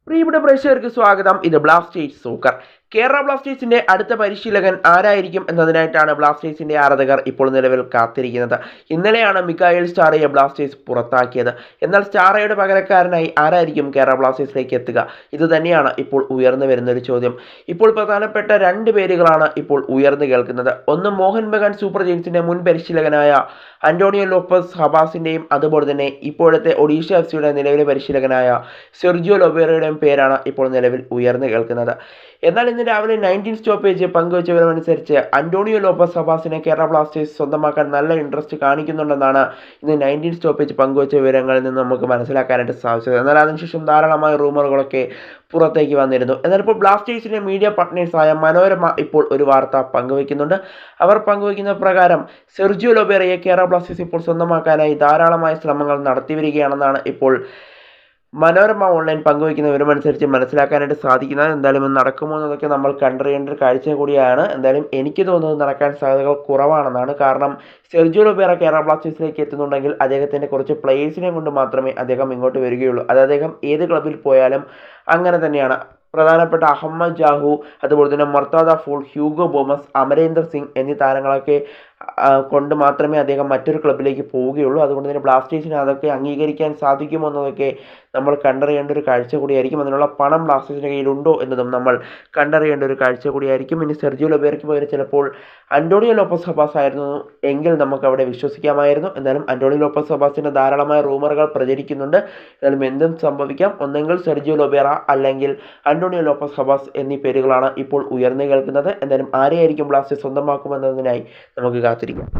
പ്രിയപ്പെട്ട പ്രേക്ഷകർക്ക് സ്വാഗതം. ഇത് ബ്ലാസ്റ്റേഴ്സ് സോക്കർ. കേരള ബ്ലാസ്റ്റേഴ്സിന്റെ അടുത്ത പരിശീലകൻ ആരായിരിക്കും എന്നതിനായിട്ടാണ് ബ്ലാസ്റ്റേഴ്സിന്റെ ആരാധകർ ഇപ്പോൾ നിലവിൽ കാത്തിരിക്കുന്നത്. ഇന്നലെയാണ് മിക്കായേൽ സ്റ്റാറയെ ബ്ലാസ്റ്റേഴ്സ് പുറത്താക്കിയത്. എന്നാൽ സ്റ്റാറയുടെ പകരക്കാരനായി ആരായിരിക്കും കേരള ബ്ലാസ്റ്റേഴ്സിലേക്ക് എത്തുക? ഇത് തന്നെയാണ് ഇപ്പോൾ ഉയർന്നു വരുന്ന ഒരു ചോദ്യം. ഇപ്പോൾ പ്രധാനപ്പെട്ട രണ്ട് പേരുകളാണ് ഇപ്പോൾ ഉയർന്നു കേൾക്കുന്നത്. ഒന്ന് മോഹൻ ബഗാൻ സൂപ്പർ ജെയിൻസിന്റെ മുൻ പരിശീലകനായ അന്റോണിയോ ലോപ്പസ് ഹബാസിന്റെയും അതുപോലെ തന്നെ ഇപ്പോഴത്തെ ഒഡീഷ എഫ് സിയുടെ നിലവിലെ പരിശീലകനായ സെർജിയോ ലൊബേറയുടെയും പേരാണ് ഇപ്പോൾ നിലവിൽ ഉയർന്നു കേൾക്കുന്നത്. എന്നാൽ ഇന്ന് രാവിലെ 19 സ്റ്റോപ്പേജ് പങ്കുവച്ച വിവരമനുസരിച്ച് അന്റോണിയോ ലോപ്പസ് ഹബാസിനെ കേരള ബ്ലാസ്റ്റേഴ്സ് സ്വന്തമാക്കാൻ നല്ല ഇൻട്രസ്റ്റ് കാണിക്കുന്നുണ്ടെന്നാണ് ഇന്ന് 19 സ്റ്റോപ്പേജ് പങ്കുവച്ച വിവരങ്ങളിൽ നിന്ന് നമുക്ക് മനസ്സിലാക്കാനായിട്ട് സാധിച്ചത്. എന്നാൽ അതിനുശേഷം ധാരാളമായ റൂമറുകളൊക്കെ പുറത്തേക്ക് വന്നിരുന്നു. എന്നാൽ ഇപ്പോൾ ബ്ലാസ്റ്റേഴ്സിന്റെ മീഡിയ പാർട്ട്നേഴ്സായ മനോരമ ഇപ്പോൾ ഒരു വാർത്ത പങ്കുവയ്ക്കുന്നുണ്ട്. അവർ പങ്കുവയ്ക്കുന്ന പ്രകാരം സെർജിയോ ലൊബേറയെ കേരള ബ്ലാസ്റ്റേഴ്സ് ഇപ്പോൾ സ്വന്തമാക്കാനായി ധാരാളമായ ശ്രമങ്ങൾ നടത്തിവരികയാണെന്നാണ് ഇപ്പോൾ മനോരമ ഓൺലൈൻ പങ്കുവയ്ക്കുന്ന വിവരമനുസരിച്ച് മനസ്സിലാക്കാനായിട്ട് സാധിക്കുന്നത്. എന്തായാലും ഇത് നടക്കുമോ എന്നതൊക്കെ നമ്മൾ കണ്ടറിയേണ്ട ഒരു കാഴ്ച കൂടിയാണ്. എന്തായാലും എനിക്ക് തോന്നുന്നത് നടക്കാൻ സാധ്യതകൾ കുറവാണെന്നാണ്. കാരണം സെർജിയോ ലൊബേറ കേരള ബ്ലാസ്റ്റേഴ്സിലേക്ക് എത്തുന്നുണ്ടെങ്കിൽ അദ്ദേഹത്തിൻ്റെ കുറച്ച് പ്ലേയേഴ്സിനെ കൊണ്ട് മാത്രമേ അദ്ദേഹം ഇങ്ങോട്ട് വരികയുള്ളൂ. അത് അദ്ദേഹം ഏത് ക്ലബിൽ പോയാലും അങ്ങനെ തന്നെയാണ്. പ്രധാനപ്പെട്ട അഹമ്മദ് ജാഹു, അതുപോലെ തന്നെ Mourtada Fall, Hugo Boumous, Amarinder Singh എന്നീ താരങ്ങളൊക്കെ കൊണ്ട് മാത്രമേ അദ്ദേഹം മറ്റൊരു ക്ലബിലേക്ക് പോവുകയുള്ളൂ. അതുകൊണ്ട് തന്നെ ബ്ലാസ്റ്റേഴ്സിന് അതൊക്കെ അംഗീകരിക്കാൻ സാധിക്കുമോ എന്നതൊക്കെ നമ്മൾ കണ്ടറിയേണ്ട ഒരു കാഴ്ച കൂടിയായിരിക്കും. അതിനുള്ള പണം ബ്ലാസ്റ്റേഴ്സിൻ്റെ കയ്യിലുണ്ടോ എന്നതും നമ്മൾ കണ്ടറിയേണ്ട ഒരു കാഴ്ച കൂടിയായിരിക്കും. ഇനി സെർജിയോ ലൊബേറയ്ക്ക് പകരം ചിലപ്പോൾ അന്റോണിയോ ലോപ്പസ് ഹബാസ് ആയിരുന്നു എങ്കിൽ നമുക്ക് അവിടെ വിശ്വസിക്കാമായിരുന്നു. എന്നാലും അന്റോണിയോ ലോപ്പസ് ഹബാസിൻ്റെ ധാരാളമായ റൂമറുകൾ പ്രചരിക്കുന്നുണ്ട്. എന്നാലും എന്തും സംഭവിക്കാം. ഒന്നെങ്കിൽ സെർജിയോ ലൊബേറ അല്ലെങ്കിൽ അന്റോണിയോ ലോപ്പസ് ഹബാസ് എന്നീ പേരുകളാണ് ഇപ്പോൾ ഉയർന്നു കേൾക്കുന്നത്. എന്തായാലും ആരെയായിരിക്കും ബ്ലാസ്റ്റേഴ്സ് സ്വന്തമാക്കുമെന്നതിനായി നമുക്ക് കാത്തിരിക്കാം.